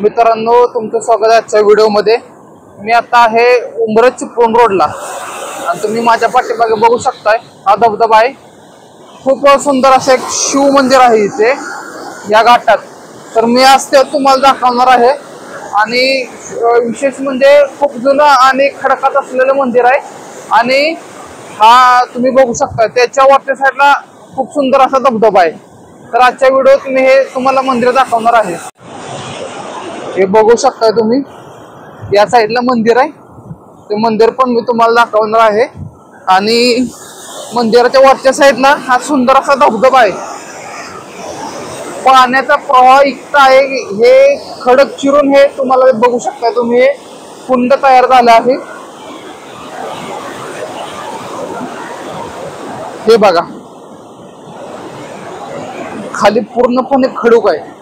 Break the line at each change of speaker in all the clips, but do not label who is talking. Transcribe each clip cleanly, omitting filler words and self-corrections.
मित्रांनो, तुमचं स्वागत आहे आजच्या व्हिडिओमध्ये। मी आता आहे उंबरज चिपळूण रोडला आणि तुम्ही माझ्या पाठीमागे बघू शकताय हा धबधबा आहे। खूप सुंदर असं एक शिव मंदिर आहे इथे या घाटात। तर मी आज ते तुम्हाला दाखवणार आहे आणि विशेष म्हणजे खूप जुनं आणि खडकात असलेलं मंदिर आहे आणि हा तुम्ही बघू शकता त्याच्या वरच्या साईडला खूप सुंदर असा धबधबा आहे। तर आजच्या व्हिडिओत मी हे तुम्हाला मंदिर दाखवणार आहे। हे बघू शकता तुम्ही या साइडला मंदिर आहे, ते मंदिर पण मी तुम्हाला दाखवणार आहे आणि मंदिराच्या वरच्या साइडला हा सुंदर असा धबधबा आहे। पाण्याचा प्रवाह इतका आहे, हे खडक चिरून हे तुम्हाला बघू शकता तुम्ही हे कुंड तयार झालं आहे। हे बघा खाली पूर्णपणे खडूक आहे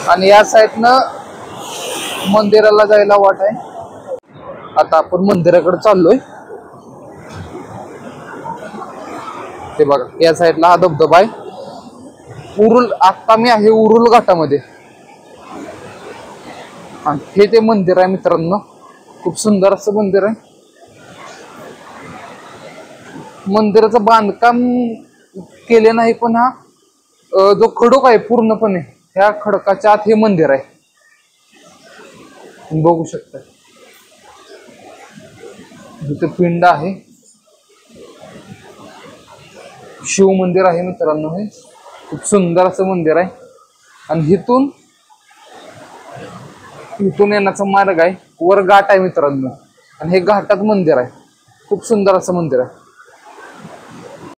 आणि या साईडनं मंदिराला जायला वाट आहे। आता आपण मंदिराकडे चाललोय। ते बघा या साईडला हा धबधबा आहे। उरुल आता मी आहे उरुल घाटामध्ये आणि हे ते मंदिर आहे मित्रांनो, खूप सुंदर असं मंदिर आहे। मंदिराचं बांधकाम केले नाही पण हा जो खडूक आहे पूर्णपणे ह्या खडकाच्या आत हे मंदिर आहे, बघू शकता। इथे पिंड आहे, शिव मंदिर आहे मित्रांनो। हे खूप सुंदर असं मंदिर आहे आणि इथून येण्याचा मार्ग आहे, वर घाट आहे मित्रांनो आणि हे घाटात मंदिर आहे। खूप सुंदर असं मंदिर आहे।